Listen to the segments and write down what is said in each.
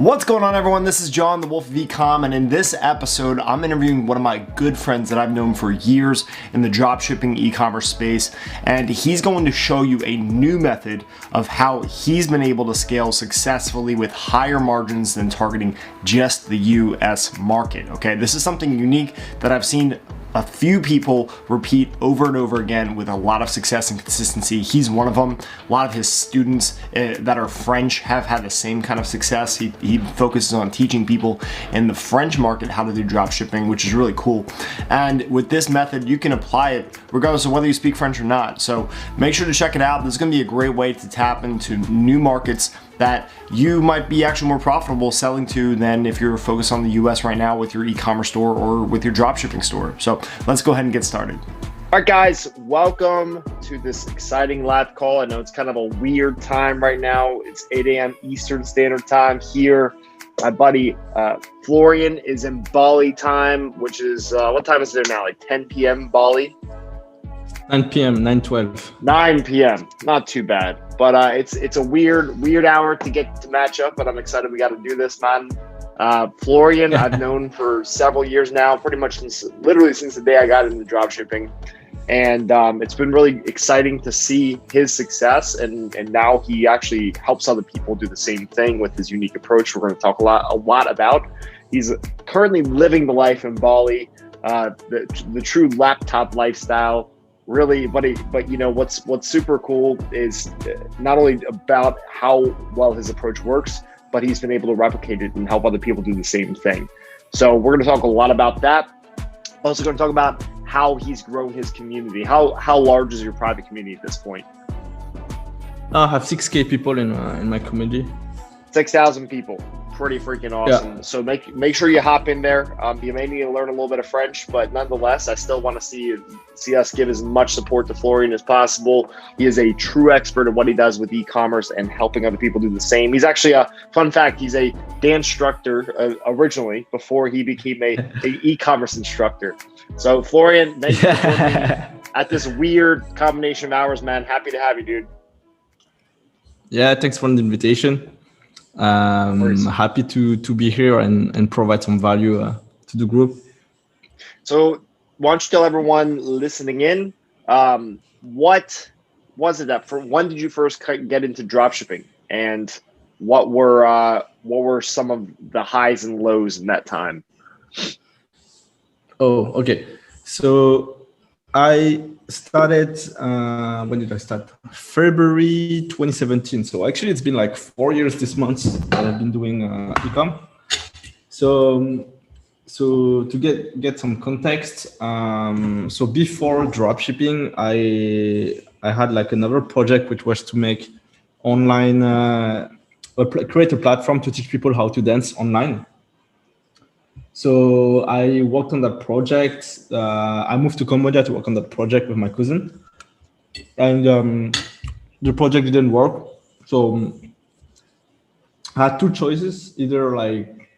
What's going on, everyone? This is John, the Wolf of Ecom, and in this episode, I'm interviewing one of my good friends that I've known for years in the dropshipping e-commerce space, and he's going to show you a new method of how he's been able to scale successfully with higher margins than targeting just the US market. Okay, this is something unique that I've seen a few people repeat over and over again with a lot of success and consistency. He's one of them. A lot of his students that are French have had the same kind of success. He focuses on teaching people in the French market how to do drop shipping, which is really cool. And with this method, you can apply it regardless of whether you speak French or not. So make sure to check it out. This is going to be a great way to tap into new markets that you might be actually more profitable selling to than if you're focused on the US right now with your e-commerce store or with your dropshipping store. So let's go ahead and get started. All right, guys, welcome to this exciting live call. I know it's kind of a weird time right now. It's 8 a.m. Eastern Standard Time here. My buddy Florian is in Bali time, which is, what time is it now? Like 10 p.m. Bali? 9 p.m., 9:12. 9 p.m. Not too bad. But it's a weird hour to get to match up, but I'm excited we got to do this, man. Florian, I've known for several years now, pretty much literally since the day I got into dropshipping. And it's been really exciting to see his success. And now he actually helps other people do the same thing with his unique approach. We're going to talk a lot about. He's currently living the life in Bali, the true laptop lifestyle. Really, but you know what's super cool is not only about how well his approach works, but he's been able to replicate it and help other people do the same thing. So we're going to talk a lot about that. Also going to talk about how he's grown his community. How large is your private community at this point? I have 6K people in my community. 6,000 people. Pretty freaking awesome. Yeah. So make sure you hop in there. You may need to learn a little bit of French, but nonetheless, I still want to see us give as much support to Florian as possible. He is a true expert at what he does with e-commerce and helping other people do the same. He's actually fun fact, he's a dance instructor originally before he became a e-commerce instructor. So Florian, thank you for joining me at this weird combination of hours, man. Happy to have you, dude. Yeah, thanks for the invitation. Happy to be here and provide some value to the group. So why don't you tell everyone listening in, what was it when did you first get into dropshipping, and what were some of the highs and lows in that time? Oh, okay. So I started, when did I start? February 2017. So actually it's been like 4 years this month that I've been doing ecom. So to get some context, so before dropshipping, I had like another project which was to make online, create a platform to teach people how to dance online. So I worked on that project. I moved to Cambodia to work on that project with my cousin, and the project didn't work. So I had two choices: either like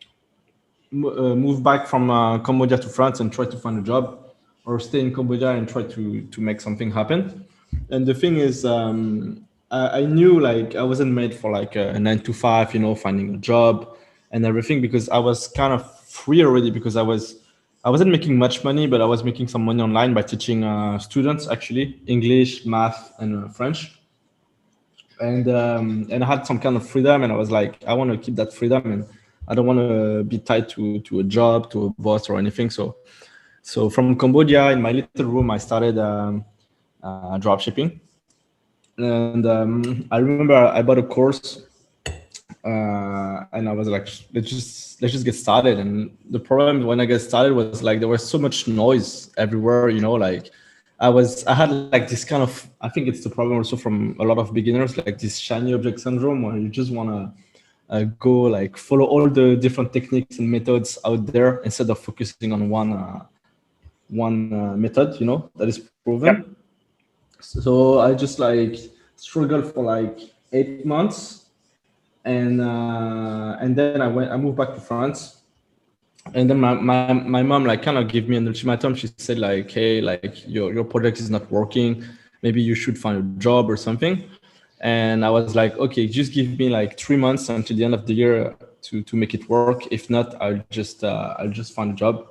move back from Cambodia to France and try to find a job, or stay in Cambodia and try to make something happen. And the thing is, I knew like I wasn't made for like a 9 to 5, finding a job and everything, because I was kind of free already, because I wasn't making much money, but I was making some money online by teaching students, actually, English, math, and French. And I had some kind of freedom, and I was like, I want to keep that freedom, and I don't want to be tied to a job, to a boss or anything. So from Cambodia, in my little room, I started drop shipping. And I remember I bought a course, and I was like, let's just get started. And the problem when I get started was like there was so much noise everywhere, like I had like this kind of, I think it's the problem also from a lot of beginners, like this shiny object syndrome, where you just want to go like follow all the different techniques and methods out there instead of focusing on one method, that is proven. Yep. So I just like struggled for like 8 months. And then I moved back to France, and then my mom like kind of gave me an ultimatum. She said like, hey, like your project is not working, maybe you should find a job or something. And I was like, okay, just give me like 3 months until the end of the year to make it work. If not, I'll just find a job.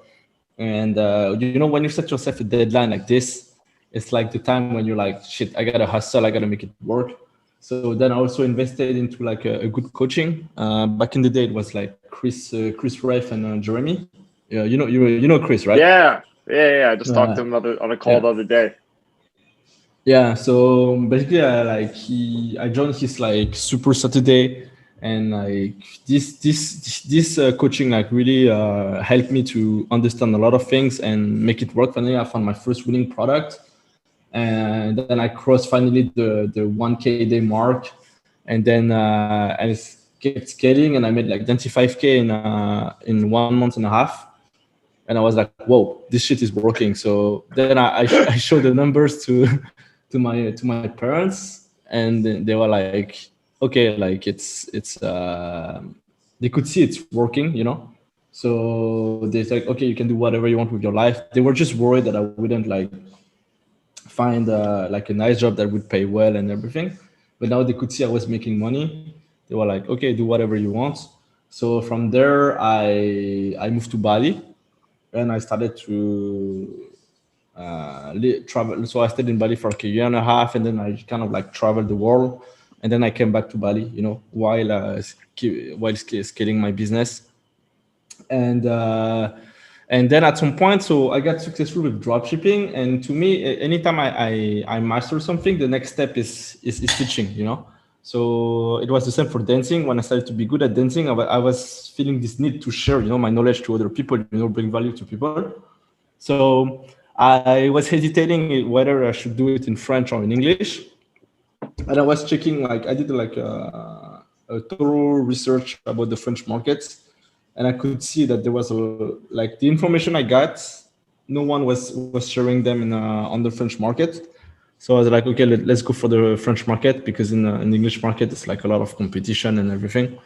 And when you set yourself a deadline like this, it's like the time when you're like, shit, I gotta hustle, I gotta make it work. So then I also invested into like a good coaching. Back in the day, it was like Chris Reif and Jeremy. Yeah, you know Chris, right? Yeah. I just talked to him on a call the other day. Yeah. So basically, I joined his like Super Saturday, and like this coaching like really helped me to understand a lot of things and make it work. Finally, I found my first winning product, and then I crossed finally the 1K day mark, and then I kept scaling, and I made like 25K in 1 month and a half. And I was like, whoa, this shit is working. So then I showed the numbers to my parents, and they were like, okay, like it's they could see it's working, So they said, okay, you can do whatever you want with your life. They were just worried that I wouldn't like find like a nice job that would pay well and everything. But now they could see I was making money. They were like, okay, do whatever you want. So from there, I moved to Bali, and I started to travel. So I stayed in Bali for like a year and a half, and then I kind of like traveled the world, and then I came back to Bali, while scaling my business. And then at some point, so I got successful with dropshipping. And to me, anytime I master something, the next step is teaching. So it was the same for dancing. When I started to be good at dancing, I was feeling this need to share, my knowledge to other people, bring value to people. So I was hesitating whether I should do it in French or in English. And I was checking, like I did like a thorough research about the French markets. And I could see that there was like the information I got, no one was sharing them on the French market. So I was like, okay, let's go for the French market, because in the English market, it's like a lot of competition and everything.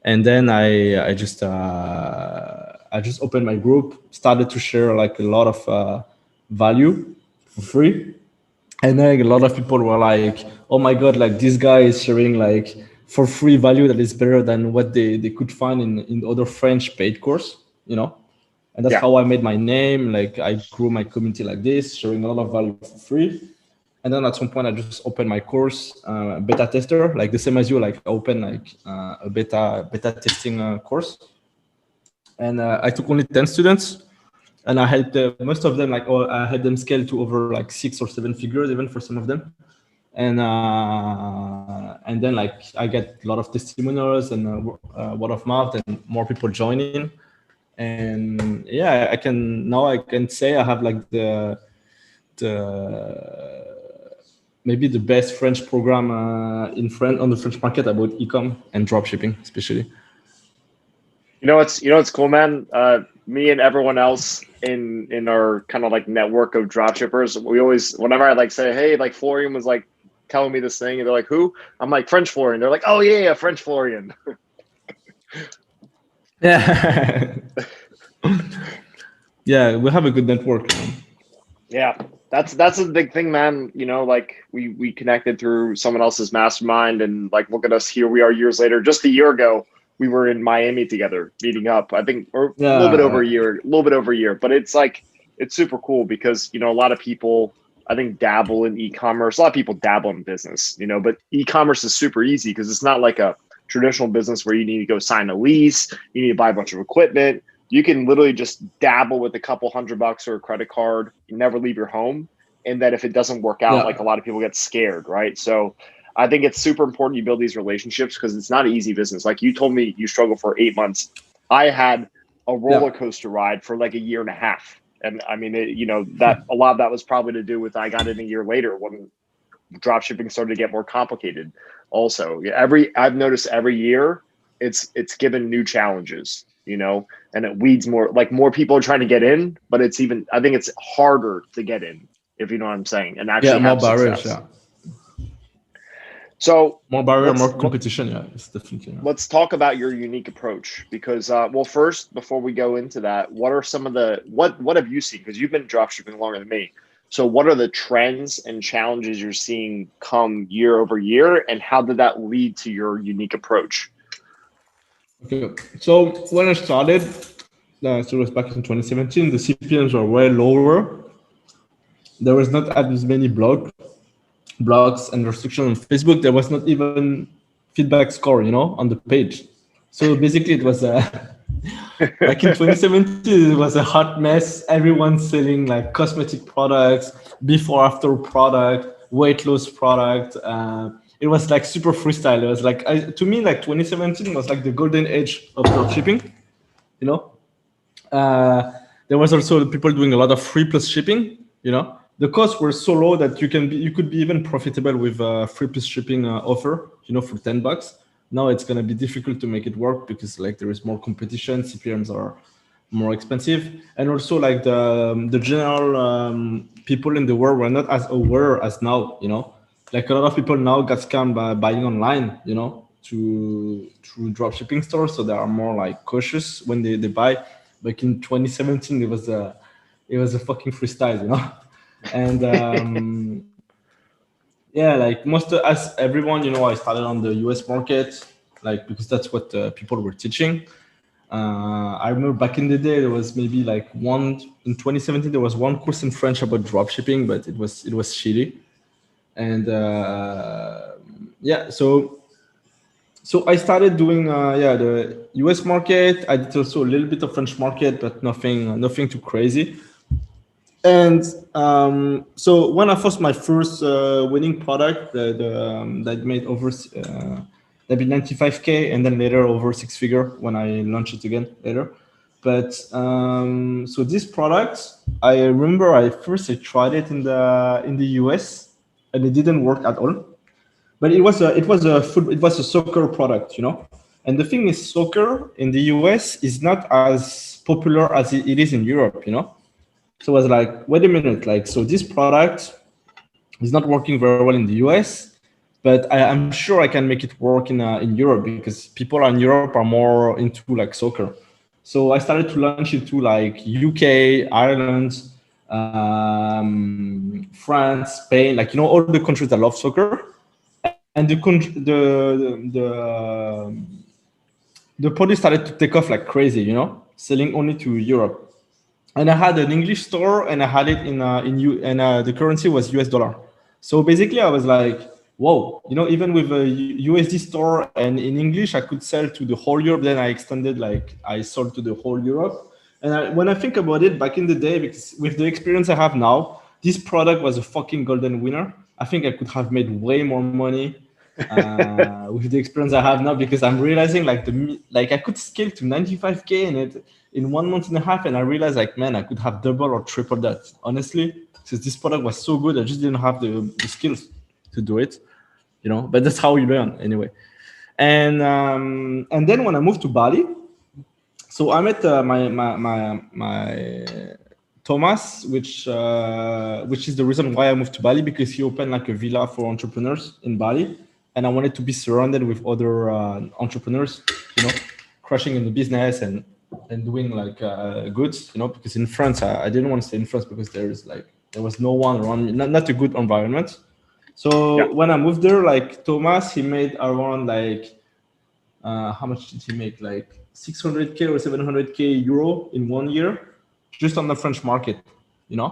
And then I just opened my group, started to share like a lot of value for free. And then a lot of people were like, oh my God, like this guy is sharing like for free value that is better than what they could find in other French paid course, And that's how I made my name. Like I grew my community like this, sharing a lot of value for free. And then at some point, I just opened my course, beta tester, like the same as you, like open like a beta testing course. And I took only 10 students, and I helped most of them, like I had them scale to over like 6 or 7 figures, even for some of them. And then like I get a lot of testimonials and word of mouth, and more people joining. And yeah, I can say I have like the maybe the best French program in France on the French market about ecom and dropshipping, especially. It's cool, man. Me and everyone else in our kind of like network of dropshippers, we always, whenever I like say, hey, like Florian was like telling me this thing, and they're like, who? I'm like, French Florian. They're like, oh yeah, French Florian. Yeah. Yeah, we have a good network. Yeah, that's a big thing, man. Like we connected through someone else's mastermind, and like look at us, here we are years later. Just a year ago, we were in Miami together, meeting up. I think a little bit over a year. But it's like, it's super cool because a lot of people, I think, dabble in e-commerce. A lot of people dabble in business, but e-commerce is super easy because it's not like a traditional business where you need to go sign a lease, you need to buy a bunch of equipment. You can literally just dabble with a couple $100 or a credit card, you never leave your home. And then if it doesn't work out, like a lot of people get scared, right? So I think it's super important you build these relationships because it's not an easy business. Like you told me you struggled for 8 months. I had a roller coaster ride for like a year and a half. And I mean, that a lot of that was probably to do with I got in a year later when dropshipping started to get more complicated. Also, I've noticed every year it's given new challenges, and it weeds more. Like more people are trying to get in, but I think it's harder to get in, if you know what I'm saying, and actually more have barriers. success. So more barrier, more competition. Yeah, it's definitely. Let's talk about your unique approach because, well, first, before we go into that, what are some of what have you seen? Because you've been dropshipping longer than me. So what are the trends and challenges you're seeing come year over year, and how did that lead to your unique approach? Okay, so when I started, so it was back in 2017, the CPMs were way lower. There was not as many blogs and restrictions on Facebook. There was not even feedback score, on the page. So basically, it was back in 2017. It was a hot mess. Everyone selling like cosmetic products, before after product, weight loss product. It was like super freestyle. It was like to me, like 2017 was like the golden age of dropshipping. There was also people doing a lot of free plus shipping. The costs were so low that you could be even profitable with a free plus shipping offer, for $10. Now it's going to be difficult to make it work because like there is more competition, CPMs are more expensive, and also like the general people in the world were not as aware as now. Like a lot of people now got scammed by buying online, through dropshipping stores, so they are more like cautious when they buy. Like in 2017, it was a fucking freestyle, and yeah, like as everyone, I started on the US market, like because that's what people were teaching. I remember back in the day, there was maybe like in 2017, there was one course in French about dropshipping, but it was shitty. And yeah, so I started doing the US market. I did also a little bit of French market, but nothing too crazy. And so when I first my first winning product that made over that be 95K, and then later over 6-figure when I launched it again later. But so this product, I remember I tried it in the US, and it didn't work at all. But it was a soccer product, And the thing is, soccer in the US is not as popular as it is in Europe, So I was like, wait a minute, like, so this product is not working very well in the US, but I'm sure I can make it work in Europe because people in Europe are more into like soccer. So I started to launch it to like UK, Ireland, France, Spain, like, all the countries that love soccer. And the product started to take off like crazy, selling only to Europe. And I had an English store, and I had it and the currency was US dollar. So basically, I was like, whoa, even with a USD store and in English, I could sell to the whole Europe. Then I extended, like I sold to the whole Europe. And when I think about it, back in the day, because with the experience I have now, this product was a fucking golden winner. I think I could have made way more money with the experience I have now, because I'm realizing like I could scale to 95K in 1 month and a half, and I realized like, man, I could have double or triple that, honestly, because this product was so good. I just didn't have the skills to do it, but that's how you learn anyway. And then when I moved to Bali, so I met my Thomas, which is the reason why I moved to Bali, because he opened like a villa for entrepreneurs in Bali, and I wanted to be surrounded with other entrepreneurs, crushing in the business and doing like goods, because in France, I didn't want to stay in France because there was no one around me, not a good environment. So when I moved there, like Thomas, he made around like how much did he make? Like 600K or 700K euro in 1 year, just on the French market, Damn.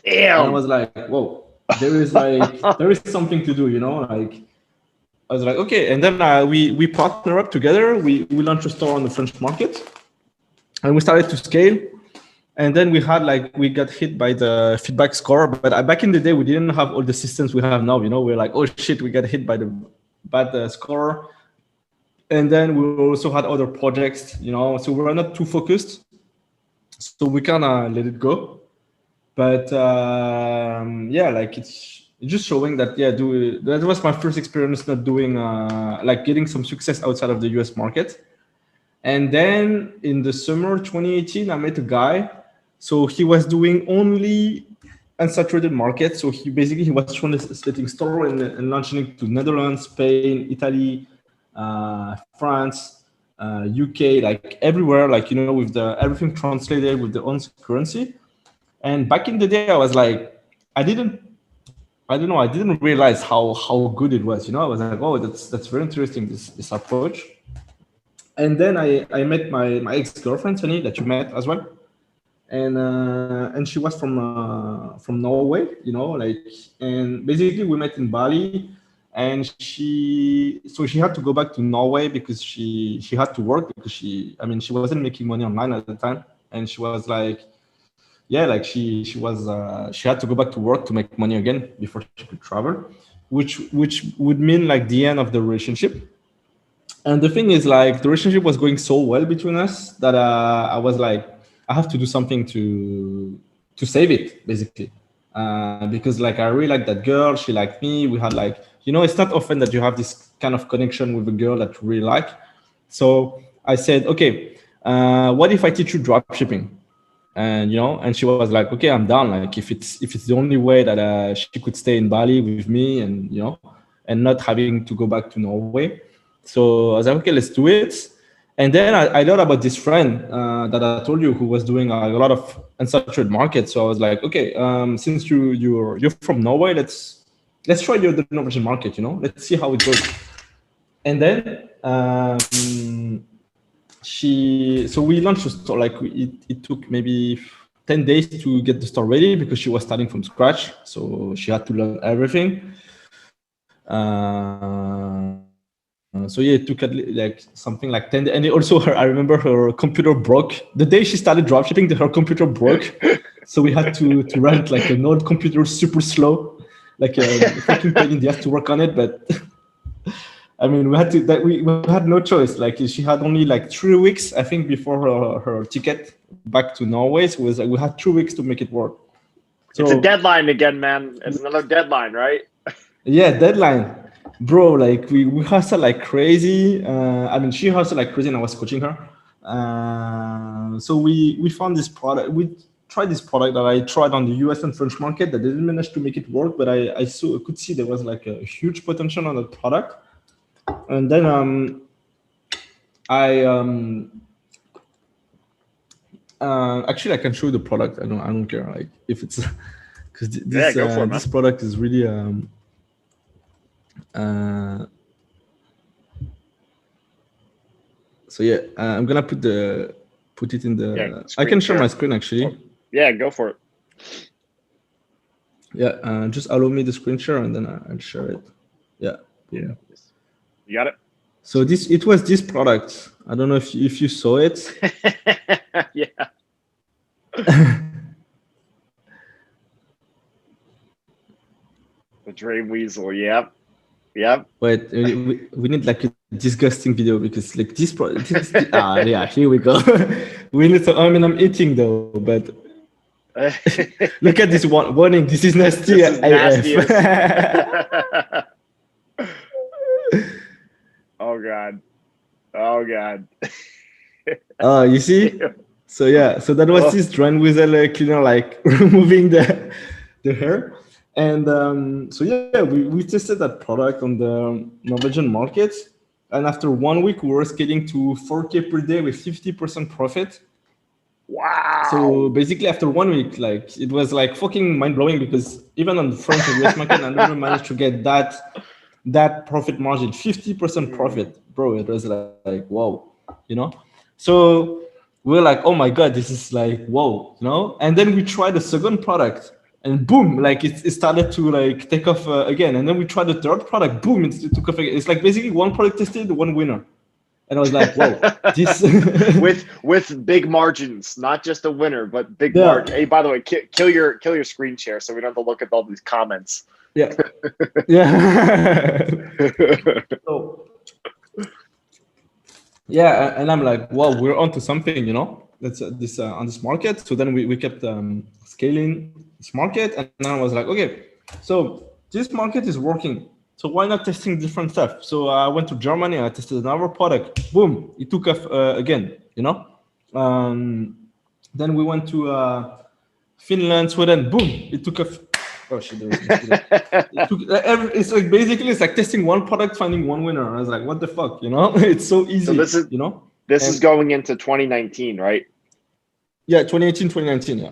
And I was like, whoa, there is something to do, Like I was like, okay. And then we partner up together. We launched a store on the French market, and we started to scale. And then we got hit by the feedback score. But back in the day, we didn't have all the systems we have now. We're like, oh shit, we got hit by the bad score. And then we also had other projects, so we were not too focused. So we kind of let it go. But like it's just showing that, that was my first experience not doing, like getting some success outside of the US market. And then in the summer 2018, I met a guy. So he was doing only unsaturated markets. So he was translating store and launching it to Netherlands, Spain, Italy, France, UK, like everywhere, like, with everything translated with the own currency. And back in the day, I was like, I don't know. I didn't realize how good it was. I was like, oh, that's very interesting. This approach. And then I met my ex-girlfriend Sunny that you met as well, and she was from Norway. And basically we met in Bali, and she had to go back to Norway because she had to work because she wasn't making money online at the time, and she was like, yeah, like she had to go back to work to make money again before she could travel, which would mean like the end of the relationship. And the thing is, like, the relationship was going so well between us that I was like, I have to do something to save it, basically, because like I really like that girl. She liked me. We had like, it's not often that you have this kind of connection with a girl that you really like. So I said, okay, what if I teach you drop shipping? And she was like, okay, I'm down. Like if it's the only way that she could stay in Bali with me, and not having to go back to Norway. So I was like, okay, let's do it. And then I learned about this friend that I told you who was doing a lot of unsaturated markets. So I was like, okay, since you're from Norway, let's try the Norwegian market. Let's see how it goes. And then so we launched the store. Like it took maybe 10 days to get the store ready because she was starting from scratch. So she had to learn everything. So yeah, it took like something like 10 days. And also I remember her computer broke. The day she started dropshipping, her computer broke. So we had to rent like an old computer, super slow, like a fucking pain in the ass to work on it. But I mean, we had no choice. Like she had only like 3 weeks, I think, before her ticket back to Norway. So we had 2 weeks to make it work. So, it's a deadline again, man. It's another deadline, right? Yeah, deadline. Bro, like we hustle like crazy. She hustled like crazy and I was coaching her. So we found this product. We tried this product that I tried on the US and French market that didn't manage to make it work, but I could see there was like a huge potential on that product. And then actually I can show you the product. I don't care, like if it's because this product is really so yeah, I'm gonna put it in the I can share my screen actually. Yeah, go for it. Yeah, just allow me the screen share and then I'll share it. Yeah. You got it. So it was this product. I don't know if you saw it. Yeah. The Dream Weasel. Yep. Wait, we need like a disgusting video because like this product. Yeah, here we go. We need to. I'm eating though, but look at this warning. This is nasty. This is nasty. Oh God. You see? So yeah, so that was this Drain Weasel cleaner, like removing the hair. And so yeah, we tested that product on the Norwegian market, and after 1 week we were scaling to 4K per day with 50% profit. Wow. So basically after 1 week, like it was like fucking mind-blowing because even on the French and US market I never managed to get that profit margin, 50% profit, bro. It was like whoa, so we're like, oh my God, this is like whoa, and then we tried the second product and boom, like it started to like take off again. And then we tried the third product, boom, it took off again. It's like basically one product tested, one winner. And I was like, whoa, this with big margins, not just a winner, but big margin. Hey, by the way, kill your screen share so we don't have to look at all these comments. Yeah. So, yeah, and I'm like, wow, we're onto something, that's this on this market. So then we kept scaling this market, and then I was like, okay, so this market is working. So why not testing different stuff? So I went to Germany, I tested another product. Boom, it took off again, Then we went to Finland, Sweden. Boom, it took off. Oh shit! It's like basically it's like testing one product, finding one winner. I was like, what the fuck, It's so easy. So this is, this is going into 2019, right? Yeah, 2018, 2019. Yeah.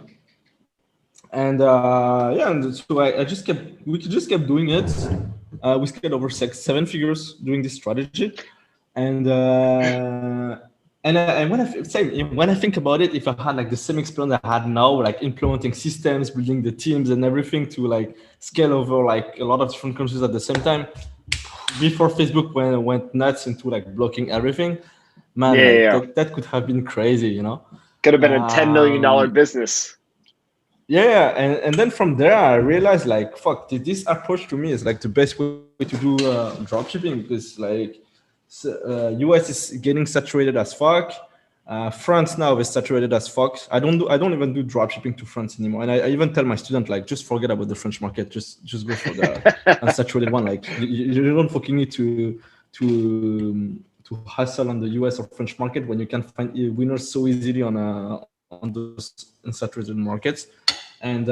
And and so we just kept doing it. We scaled over 7 figures doing this strategy, and when I think about it, if I had like the same experience I had now, like implementing systems, building the teams and everything to like scale over like a lot of different countries at the same time, before Facebook went nuts into like blocking everything, man, that could have been crazy, you know. Could have been a $10 million business. Yeah, and then from there I realized like, fuck, this approach to me is like the best way to do dropshipping, because like US is getting saturated as fuck. France now is saturated as fuck. I don't even do dropshipping to France anymore. And I even tell my student like, just forget about the French market. Just go for the unsaturated one. Like you don't fucking need to hustle on the US or French market when you can find winners so easily on those unsaturated markets. And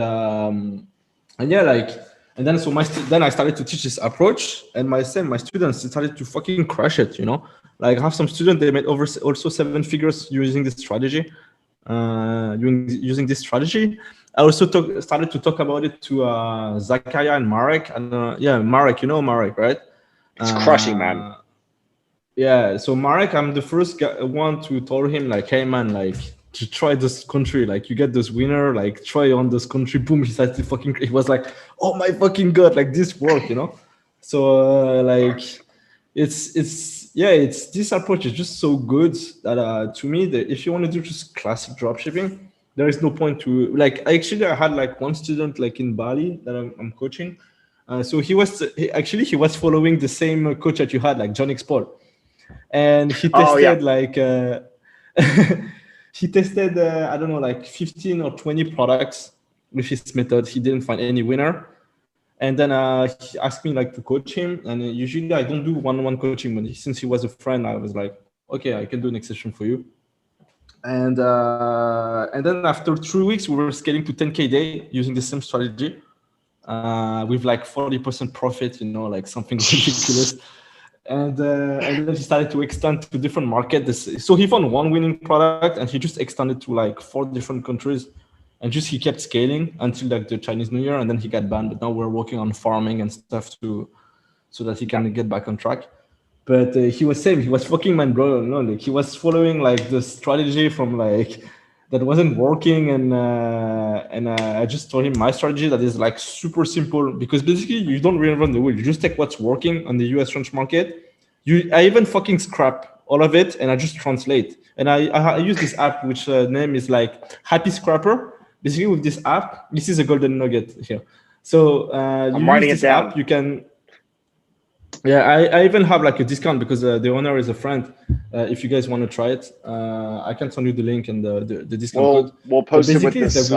yeah, like, and then so then I started to teach this approach, and my students started to fucking crush it, you know. Like I have some students, they made also 7 figures using this strategy. Using this strategy, I also started to talk about it to Zakaria and Marek. And Marek, you know Marek, right? It's crushing, man. Yeah, so Marek, I'm the first one to tell him like, hey man, like, to try this country, like you get this winner, like try on this country. Boom, he started to fucking, he was like, oh my fucking god, like this work, you know. So like it's this approach is just so good that to me, that if you want to do just classic dropshipping, there is no point to like. I had like one student like in Bali that I'm coaching. So he was following the same coach that you had, like John Export, and he tested he tested, I don't know, like 15 or 20 products with his method. He didn't find any winner. And then he asked me like to coach him. And usually I don't do one-on-one coaching, but since he was a friend, I was like, okay, I can do next session for you. And then after 3 weeks, we were scaling to 10K a day using the same strategy with like 40% profit, you know, like something ridiculous. And then he started to extend to different markets. So he found one winning product and he just extended to like 4 different countries, and just he kept scaling until like the Chinese New Year, and then he got banned. But now we're working on farming and stuff so that he can get back on track. But he was fucking man, bro. No, like he was following like the strategy from like that wasn't working, and I just told him my strategy that is like super simple, because basically you don't reinvent the wheel. You just take what's working on the US French market. I even fucking scrap all of it and I just translate. And I use this app which name is like Happy Scrapper. Basically with this app, this is a golden nugget here. So I'm writing it down. App, you can. Yeah, I even have like a discount because the owner is a friend. If you guys want to try it, I can send you the link and the discount code. We'll post it with this,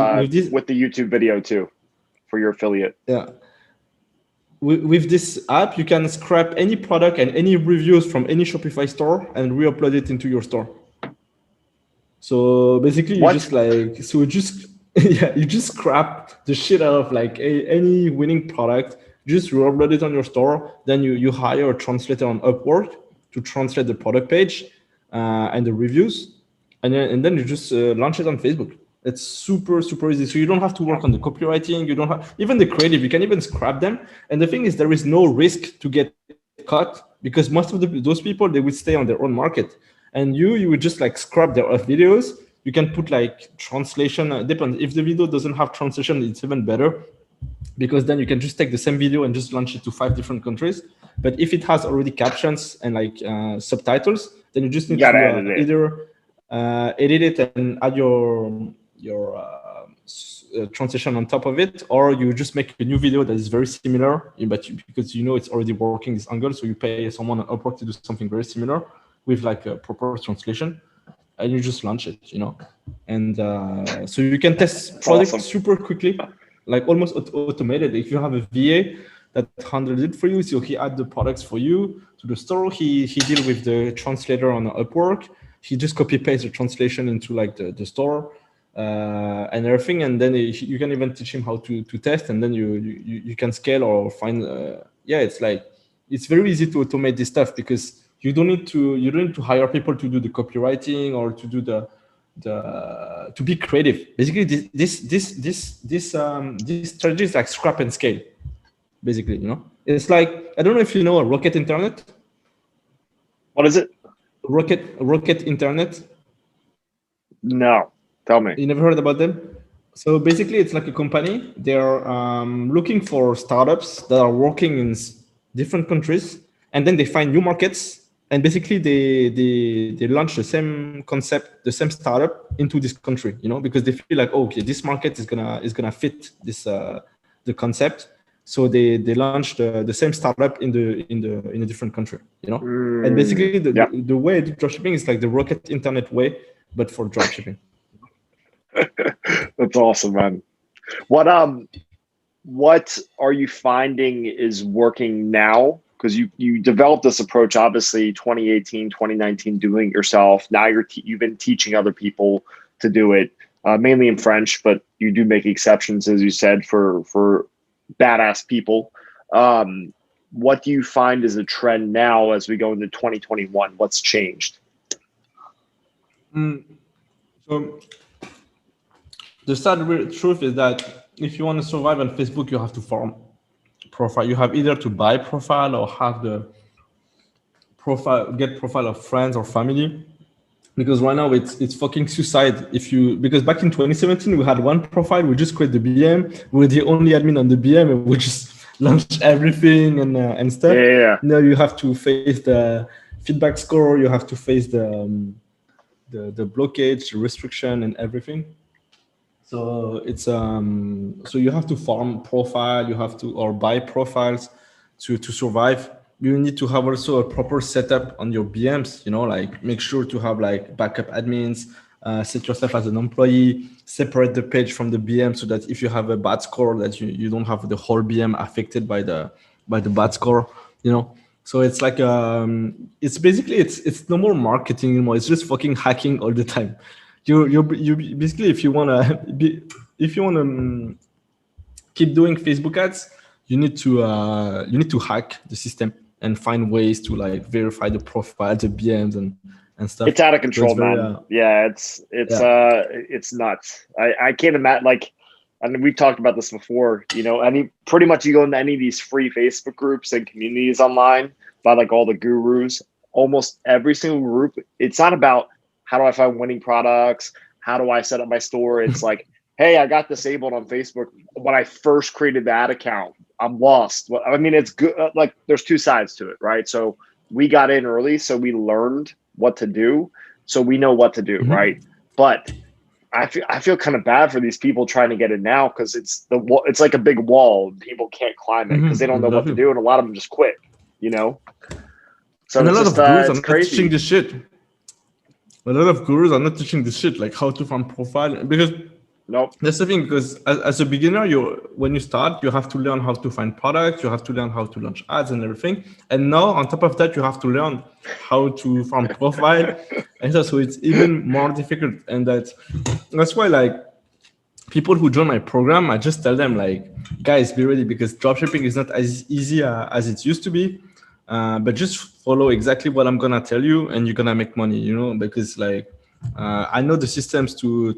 with the YouTube video too, for your affiliate. Yeah. With this app, you can scrap any product and any reviews from any Shopify store and re-upload it into your store. So basically, you just scrap the shit out of like any winning product. Just re-upload it on your store. Then you hire a translator on Upwork to translate the product page and the reviews, and then you just launch it on Facebook. It's super, super easy. So you don't have to work on the copywriting. You don't have even the creative. You can even scrap them. And the thing is, there is no risk to get caught, because most of those people, they would stay on their own market, and you would just like scrap their videos. You can put like translation. Depends. If the video doesn't have translation, it's even better, because then you can just take the same video and just launch it to 5 different countries. But if it has already captions and like subtitles, then you just need to either edit it and add your translation on top of it, or you just make a new video that is very similar, but because you know it's already working this angle, so you pay someone on Upwork to do something very similar with like a proper translation, and you just launch it, you know. And so you can test products super quickly, like almost automated. If you have a VA that handles it for you, so he add the products for you to the store, he deal with the translator on Upwork, he just copy paste the translation into like the store and everything, and then you can even teach him how to test, and then you can scale or find it's very easy to automate this stuff, because you don't need to hire people to do the copywriting or to do to be creative. Basically, this strategy is like scrap and scale. Basically, it's like, I don't know if you know a Rocket Internet. What is it? Rocket Internet. No, tell me. You never heard about them? So basically, it's like a company. They're looking for startups that are working in different countries, and then they find new markets. And basically, they launch the same concept, the same startup into this country. Because they feel like, oh, okay, this market is gonna fit this the concept. So they launched the same startup in a different country. And basically, the way I do dropshipping is like the Rocket Internet way, but for dropshipping. That's awesome, man. What are you finding is working now? Because you developed this approach, obviously 2018, 2019, doing it yourself. Now you've been teaching other people to do it, mainly in French, but you do make exceptions, as you said, for badass people. What do you find is a trend now as we go into 2021? What's changed? So the sad truth is that if you want to survive on Facebook, you have to farm profile. You have either to buy profile or have the get profile of friends or family. Because right now it's fucking suicide. Because back in 2017 we had one profile, we just create the BM, we're the only admin on the BM, and we just launched everything and stuff. Yeah. Now you have to face the feedback score, you have to face the blockage, the restriction, and everything. So it's so you have to farm profile, or buy profiles to survive. You need to have also a proper setup on your BMs, like make sure to have like backup admins, set yourself as an employee, separate the page from the BM so that if you have a bad score, that you don't have the whole BM affected by the bad score, So it's like it's basically it's no more marketing anymore. It's just fucking hacking all the time. You basically, if you wanna keep doing Facebook ads, you need to hack the system and find ways to like verify the profile, the BMs and stuff. It's out of control, man. It's nuts. I can't imagine, and we've talked about this before, pretty much you go into any of these free Facebook groups and communities online by like all the gurus, almost every single group, it's not about how do I find winning products? How do I set up my store? It's like, hey, I got disabled on Facebook when I first created the ad account. I'm lost. Well, I mean, it's good. Like there's two sides to it, right? So we got in early, so we learned what to do. So we know what to do, right? But I feel kind of bad for these people trying to get in now because it's like a big wall. People can't climb it because they don't know what to do, and a lot of them just quit. So and a lot of gurus are not crazy. teaching this shit. A lot of gurus are not teaching this shit, like how to farm profile, because nope. That's the thing, because as a beginner, when you start, you have to learn how to find products, you have to learn how to launch ads and everything. And now, on top of that, you have to learn how to farm profile. And so it's even more difficult. And that's why, like, people who join my program, I just tell them, like, guys, be ready, because dropshipping is not as easy as it used to be. But just follow exactly what I'm going to tell you, and you're going to make money, because, like, I know the systems to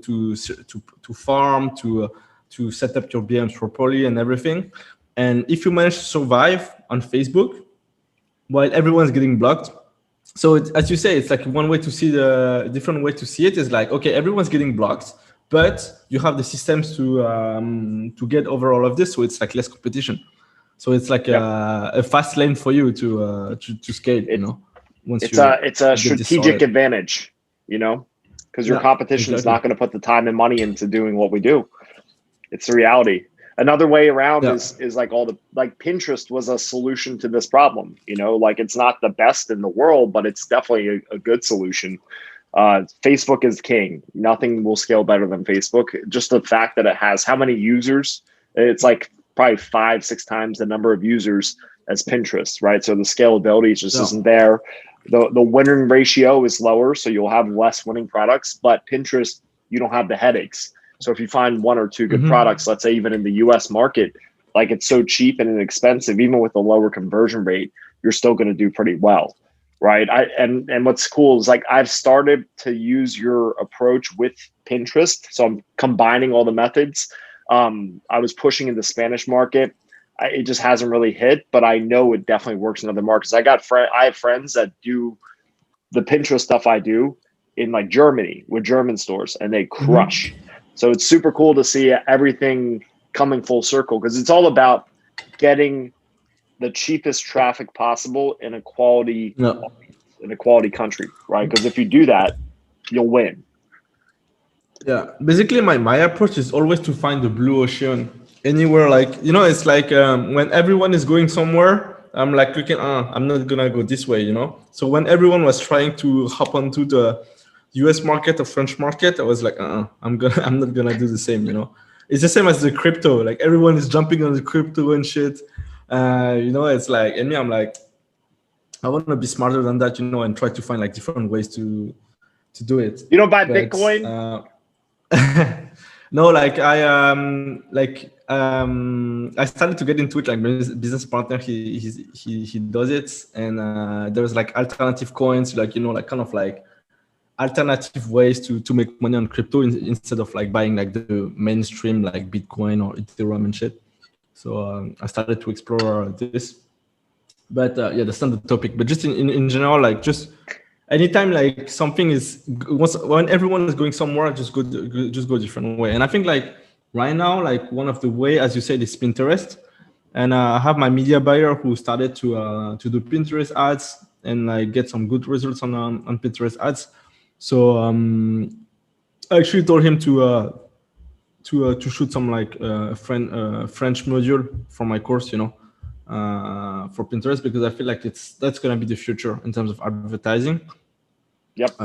farm, to set up your BMs properly and everything. And if you manage to survive on Facebook while everyone's getting blocked, so as you say, it's like one way to see different way to see it is like, okay, everyone's getting blocked, but you have the systems to get over all of this, so it's like less competition. So it's like a fast lane for you to scale. It's a strategic advantage, because your competition is not going to put the time and money into doing what we do. It's the reality. Another way around is like Pinterest was a solution to this problem. Like it's not the best in the world, but it's definitely a good solution. Facebook is king. Nothing will scale better than Facebook. Just the fact that it has how many users? It's like probably 5-6 times the number of users as Pinterest, right? So the scalability just isn't there. The winning ratio is lower, so you'll have less winning products. But Pinterest, you don't have the headaches. So if you find one or two good products, let's say even in the US market, like it's so cheap and inexpensive, even with a lower conversion rate, you're still going to do pretty well. right? And what's cool is like I've started to use your approach with Pinterest, so I'm combining all the methods. I was pushing in the Spanish market. It just hasn't really hit, but I know it definitely works in other markets. I have friends that do the Pinterest stuff I do in like Germany with German stores, and they crush. So it's super cool to see everything coming full circle, because it's all about getting the cheapest traffic possible in a quality country, right? Because if you do that, you'll win. Yeah, basically my approach is always to find the blue ocean anywhere. Like, it's like when everyone is going somewhere, I'm like looking, I'm not gonna go this way, So when everyone was trying to hop onto the US market or French market, I was like, I'm not gonna do the same, It's the same as the crypto. Like everyone is jumping on the crypto and shit. It's like, and me, I'm like, I want to be smarter than that, and try to find like different ways to do it. You don't buy Bitcoin? No, like I started to get into it. Like my business partner, he does it, and there's like alternative coins, like like kind of like alternative ways to make money on crypto instead of like buying like the mainstream like Bitcoin or Ethereum and shit. So I started to explore this, but yeah, that's not the topic. But just in general, like just anytime like something is when everyone is going somewhere, just go a different way. And I think like right now, like one of the way, as you said, is Pinterest. And I have my media buyer who started to do Pinterest ads and like get some good results on Pinterest ads. So I actually told him to shoot some like French module for my course, for Pinterest, because I feel like that's gonna be the future in terms of advertising. Yep.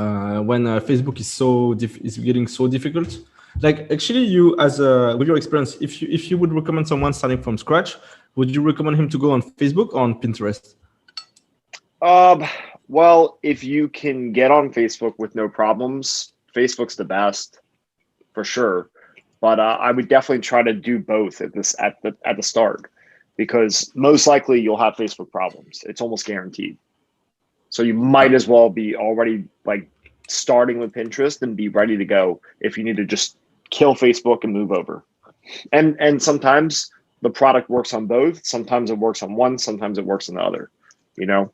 When Facebook is getting so difficult, like actually you with your experience, if you would recommend someone starting from scratch, would you recommend him to go on Facebook or on Pinterest? Well, if you can get on Facebook with no problems, Facebook's the best for sure. But I would definitely try to do both at the start, because most likely you'll have Facebook problems. It's almost guaranteed. So you might as well be already like starting with Pinterest and be ready to go if you need to just kill Facebook and move over. And sometimes the product works on both. Sometimes it works on one. Sometimes it works on the other. Yeah.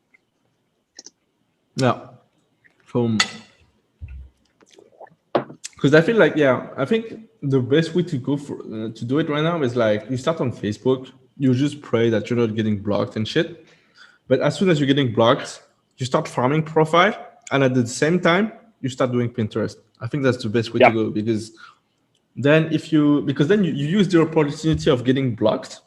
Because I feel like, I think the best way to go to do it right now is like you start on Facebook, you just pray that you're not getting blocked and shit. But as soon as you're getting blocked, you start farming profile, and at the same time, you start doing Pinterest. I think that's the best way to go, because then you use the opportunity of getting blocked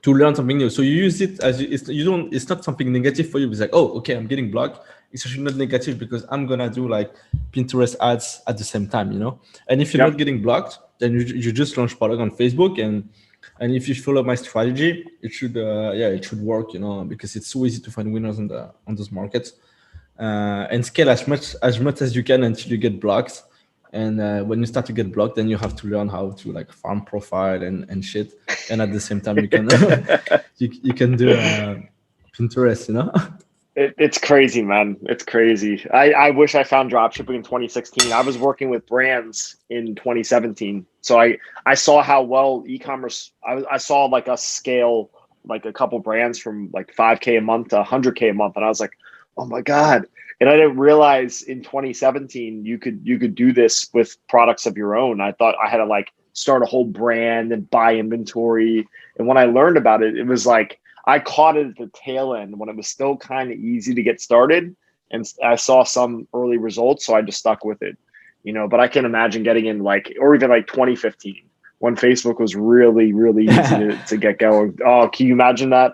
to learn something new. So you use it as it's not something negative for you. It's like, oh, okay, I'm getting blocked. It's actually not negative because I'm gonna do like Pinterest ads at the same time, And if you're not getting blocked, then you just launch product on Facebook, and if you follow my strategy, it should work, because it's so easy to find winners on those markets, and scale as much as you can until you get blocked. And when you start to get blocked, then you have to learn how to like farm profile and shit. And at the same time, you can you can do Pinterest, It's crazy, man. It's crazy. I wish I found dropshipping in 2016. I was working with brands in 2017. So I saw how well e-commerce, I saw like us scale like a couple brands from like 5K a month to 100K a month. And I was like, oh my God. And I didn't realize in 2017, you could do this with products of your own. I thought I had to like start a whole brand and buy inventory. And when I learned about it, it was like, I caught it at the tail end when it was still kind of easy to get started, and I saw some early results, so I just stuck with it, But I can imagine getting in or even like 2015 when Facebook was really, really easy to get going. Oh, can you imagine that?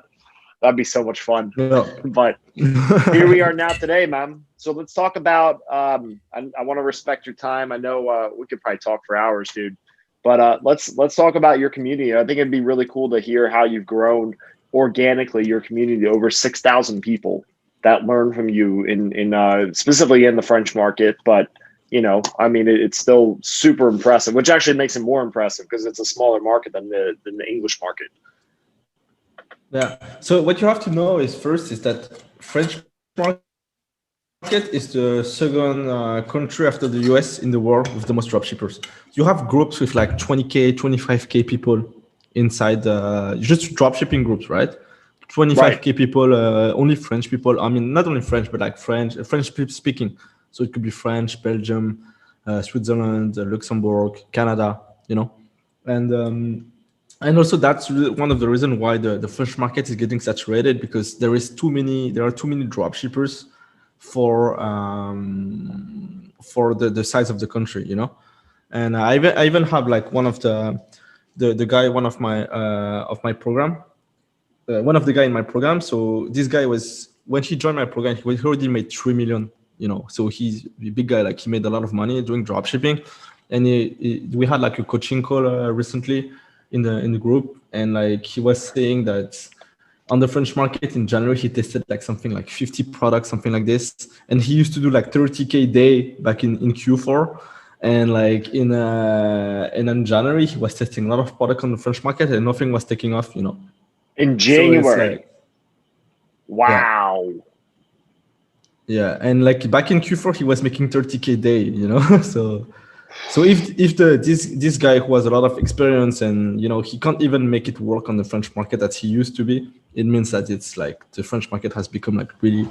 That'd be so much fun. Yeah. But here we are now today, man. So let's talk about. I want to respect your time. I know we could probably talk for hours, dude. But let's talk about your community. I think it'd be really cool to hear how you've grown organically your community, over 6,000 people that learn from you in specifically in the French market. But it's still super impressive, which actually makes it more impressive because it's a smaller market than the English market. Yeah. So what you have to know is that French market is the second country after the US in the world with the most dropshippers. You have groups with like 20K, 25K people inside just dropshipping groups, right? 25K people, only French people. I mean, not only French, but like French speaking. So it could be French, Belgium, Switzerland, Luxembourg, Canada, and also that's one of the reasons why the French market is getting saturated, because there are too many dropshippers for the size of the country, And I even have like one of the guy, one of my program, one of the guy in my program. So this guy was, when he joined my program, he already made 3 million, So he's a big guy, like he made a lot of money doing dropshipping. And we had like a coaching call recently in the group, and like he was saying that on the French market in January he tested like something like 50 products, something like this, and he used to do like 30K a day back in Q4, and like in January he was testing a lot of products on the French market and nothing was taking off, In January. So wow. Yeah, and like back in Q4 he was making 30K a day, So if this guy who has a lot of experience and he can't even make it work on the French market as he used to be, it means that it's like the French market has become like really,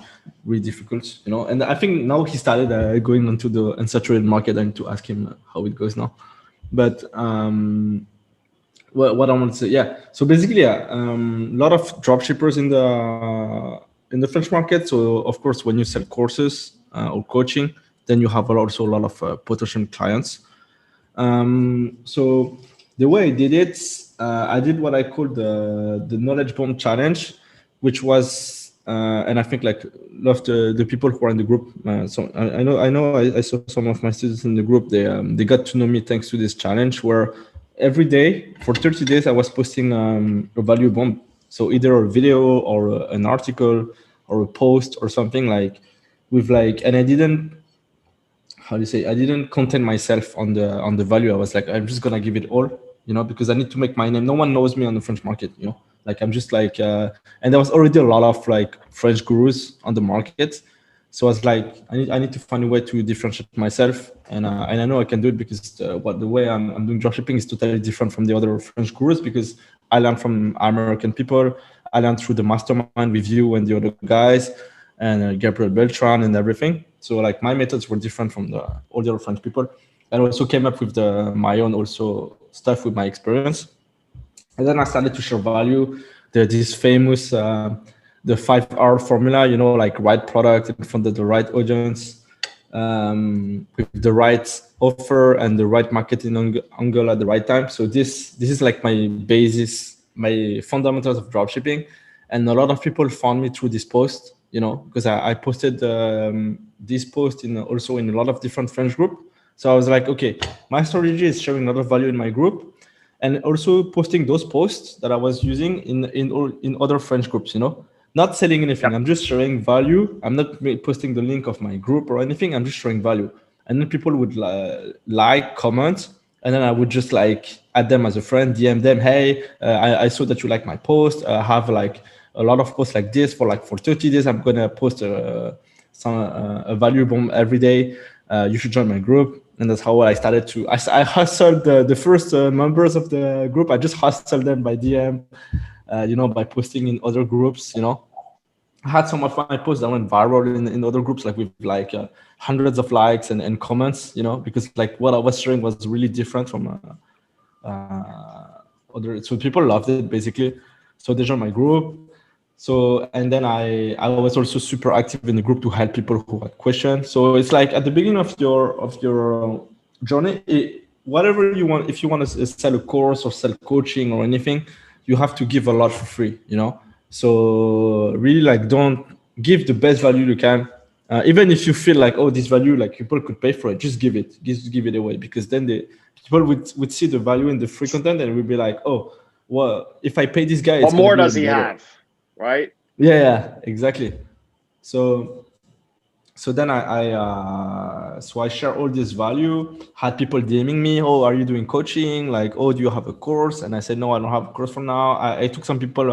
really difficult, And I think now he started going onto the unsaturated market. I need to ask him how it goes now. But what I want to say, yeah. So basically, a lot of dropshippers in the French market. So of course, when you sell courses or coaching, then you have also a lot of potential clients. So the way I did it, I did what I called the knowledge bomb challenge, which was, and I think like a lot of the people who are in the group. So I saw some of my students in the group. They got to know me thanks to this challenge, where every day for 30 days I was posting a value bomb. So either a video or an article or a post or something like with like, and I didn't content myself on the value. I was like, I'm just gonna give it all, because I need to make my name. No one knows me on the French market, like I'm just like, and there was already a lot of like French gurus on the market. So I was like, I need to find a way to differentiate myself, and I know I can do it because the way I'm doing dropshipping is totally different from the other French gurus, because I learned from American people. I learned through the mastermind with you and the other guys, and Gabriel Beltran and everything. So like my methods were different from all the other French people. I also came up with my own also stuff with my experience. And then I started to share value. This famous the 5R formula, like right product in front of the right audience, with the right offer and the right marketing angle at the right time. So this is like my basis, my fundamentals of dropshipping. And a lot of people found me through this post, because I posted this post also in a lot of different French groups. So I was like, okay, my strategy is sharing a lot of value in my group, and also posting those posts that I was using in other French groups, not selling anything. I'm just sharing value. I'm not posting the link of my group or anything. I'm just sharing value. And then people would like, comment, and then I would just like add them as a friend, DM them, hey, I saw that you like my post. I have like a lot of posts like this for 30 days. I'm gonna post a value bomb every day. You should join my group. And that's how I started to. I hustled the first members of the group. I just hustled them by DM, by posting in other groups. I had some of my posts that went viral in other groups, like with like hundreds of likes and comments. Because like what I was sharing was really different from other. So people loved it basically. So they joined my group. So, and then I was also super active in the group to help people who had questions. So it's like at the beginning of your journey, whatever you want, if you want to sell a course or sell coaching or anything, you have to give a lot for free, So really like don't give the best value you can. Even if you feel like, oh, this value, like people could pay for it, just give it away, because then people would see the value in the free content and would be like, oh, well, if I pay this guy, what more does he have? Right? Yeah, exactly. So then I share all this value. Had people DMing me, oh, are you doing coaching? Like, oh, do you have a course? And I said, no, I don't have a course for now. I took some people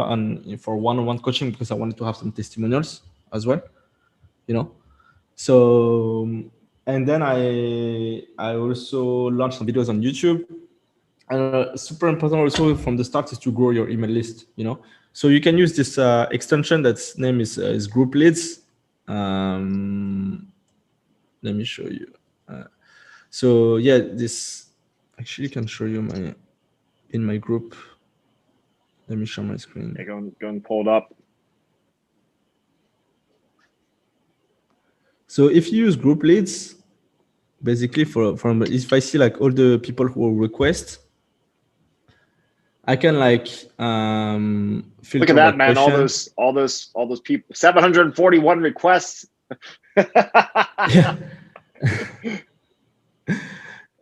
for one-on-one coaching because I wanted to have some testimonials as well, So, and then I also launched some videos on YouTube. And super important also from the start is to grow your email list. So you can use this extension that's name is Group Leads. Let me show you. So yeah, this actually can show you in my group. Let me share my screen. Yeah, go and pull it up. So if you use Group Leads, basically if I see like all the people who request, I can like filter. Look at that, man! Question. All those people. 741 requests. Yeah.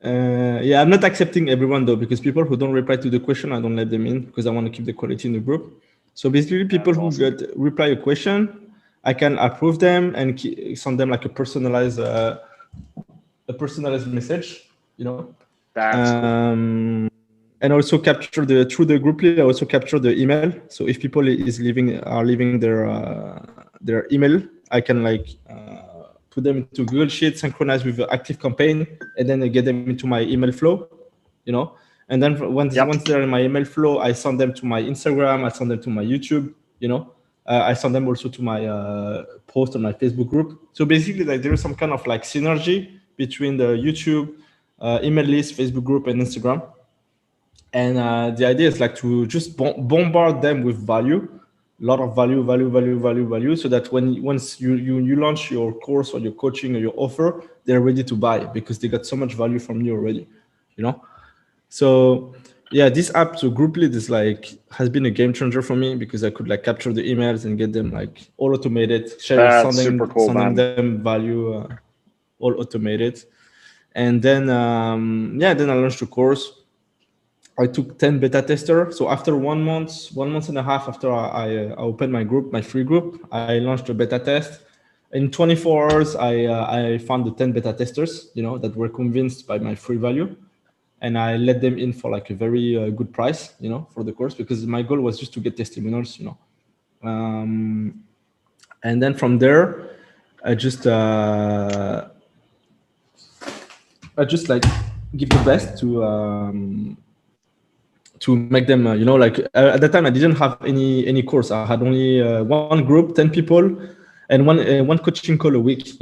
Yeah, I'm not accepting everyone though, because people who don't reply to the question, I don't let them in because I want to keep the quality in the group. So basically, people who reply a question, I can approve them and send them like a personalized message. That's cool. And also capture through the group lead. I also capture the email. So if people are leaving their email, I can like put them into Google Sheets, synchronize with the active campaign, and then I get them into my email flow. And then once they're in my email flow, I send them to my Instagram. I send them to my YouTube. I send them also to my post on my Facebook group. So basically, like there is some kind of like synergy between the YouTube, email list, Facebook group, and Instagram. And the idea is like to just bombard them with value, a lot of value, so that once you launch your course or your coaching or your offer, they're ready to buy because they got so much value from you already, So yeah, this app, so Group Lead has been a game changer for me because I could like capture the emails and get them like all automated, sending them value, all automated. And then then I launched the course. I took 10 beta testers. So after 1 month and a half after I opened my group, my free group, I launched a beta test. In 24 hours, I found the 10 beta testers, that were convinced by my free value. And I let them in for like a very good price, for the course, because my goal was just to get testimonials, and then from there, I just like give the best to make them, at that time I didn't have any course. I had only one group, 10 people, and one coaching call a week,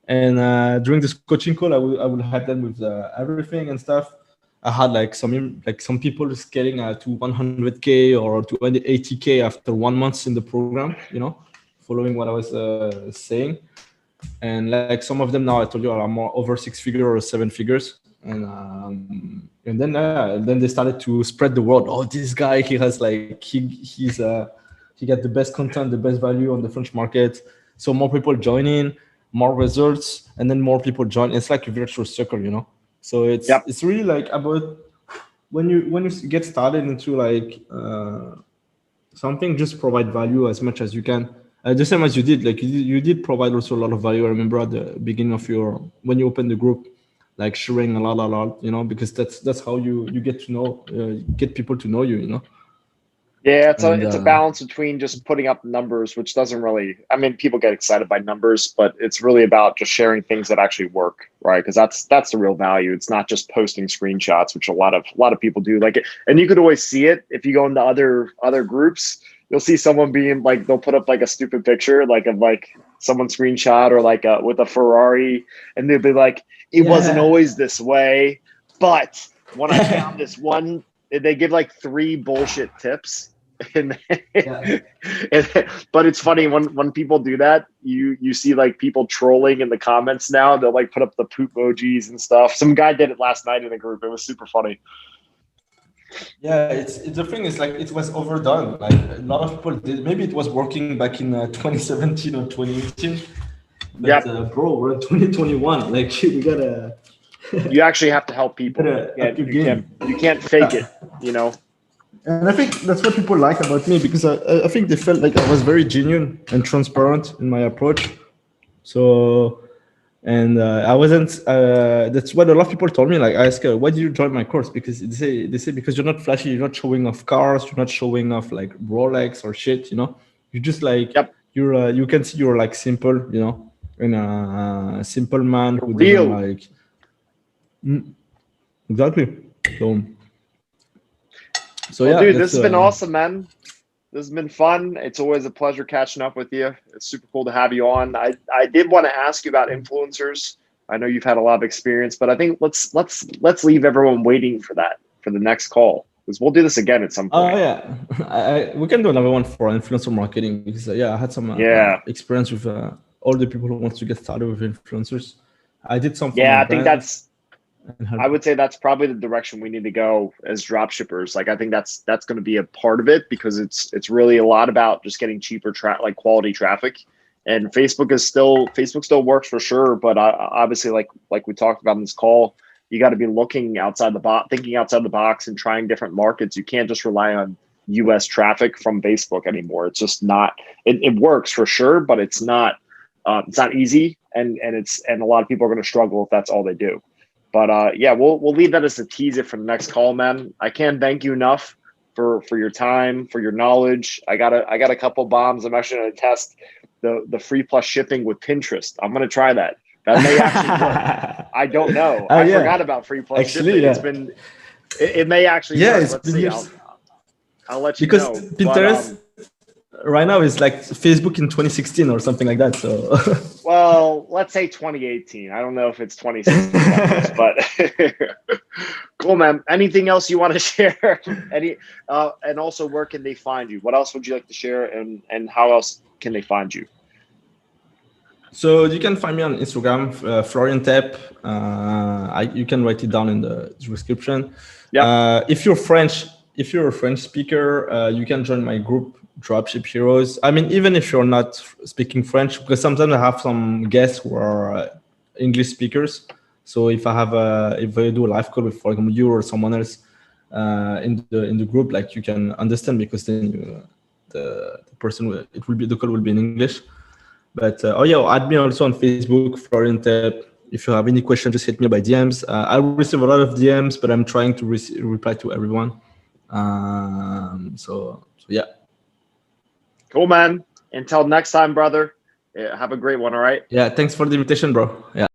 And during this coaching call, I will help them with everything and stuff. I had like some people scaling to 100K or to 80K after 1 month in the program, following what I was saying. And like some of them now, I told you, are more over 6 figures or 7 figures. And then they started to spread the word. Oh, this guy, he has like he got the best content, the best value on the French market. So more people join in, more results, and then more people join. It's like a virtual circle, So it's really like about when you get started into like something, just provide value as much as you can. The same as you did, like you did provide also a lot of value. I remember at the beginning of when you opened the group, like sharing a lot, because that's how you get to know, get people to know you, Yeah, it's a balance between just putting up numbers, which doesn't really, people get excited by numbers, but it's really about just sharing things that actually work, right? Because that's the real value. It's not just posting screenshots, which a lot of people do. Like, and you could always see it if you go into other groups. You'll see someone being like, they'll put up like a stupid picture, like of like someone screenshot or like with a Ferrari, and they'll be like, it wasn't always this way, but when I found this one, they give like 3 bullshit tips. But it's funny when people do that, you see like people trolling in the comments now. They'll like put up the poop emojis and stuff. Some guy did it last night in a group. It was super funny. Yeah, it's the thing is like it was overdone. Like a lot of people did. Maybe it was working back in 2017 or 2018. But bro, we're in 2021. Like we gotta. You actually have to help people. You can't fake it. And I think that's what people like about me, because I think they felt like I was very genuine and transparent in my approach. So. And I wasn't. That's what a lot of people told me. Like, I asked, "Why did you join my course?" Because they say because you're not flashy, you're not showing off cars, you're not showing off like Rolex or shit. You just like you can see you're like simple. and a simple man who Real. doesn't like. Exactly. So Well, yeah, dude, this has been awesome, man. This has been fun. It's always a pleasure catching up with you. It's super cool to have you on. I did want to ask you about influencers. I know you've had a lot of experience, but I think let's leave everyone waiting for that for the next call, because we'll do this again at some point. Oh yeah, we can do another one for influencer marketing, because I had some experience with all the people who want to get started with influencers. I did some. Yeah, I think I would say that's probably the direction we need to go as dropshippers. Like, I think that's going to be a part of it, because it's really a lot about just getting cheaper like quality traffic. And Facebook still works for sure, but obviously, like we talked about in this call, you got to be looking outside the box, thinking outside the box, and trying different markets. You can't just rely on US traffic from Facebook anymore. It's just not. It works for sure, but it's not easy, and a lot of people are going to struggle if that's all they do. But yeah, we'll leave that as a teaser for the next call, man. I can't thank you enough for your time, for your knowledge. I got a couple bombs. I'm actually going to test the free plus shipping with Pinterest. I'm going to try that. That may actually work. I don't know. I forgot about free plus shipping. Yeah. It may actually work. Let's see. I'll let you know. Because Pinterest right now is like Facebook in 2016 or something like that. So well, let's say 2018. I don't know if it's 2016, but cool, man. Anything else you want to share? And also, where can they find you? What else would you like to share, and how else can they find you? So you can find me on Instagram, Florian Tep. You can write it down in the description. Yeah. If you're a French speaker, you can join my group, Dropship Heroes. I mean, even if you're not speaking French, because sometimes I have some guests who are English speakers. So if I do a live call with, for example, you or someone else in the group, like, you can understand, because then the call will be in English. But add me also on Facebook, Florian Tep. If you have any questions, just hit me by DMs. I receive a lot of DMs, but I'm trying to reply to everyone. So yeah. Cool, man. Until next time, brother. Have a great one. All right. Yeah. Thanks for the invitation, bro. Yeah.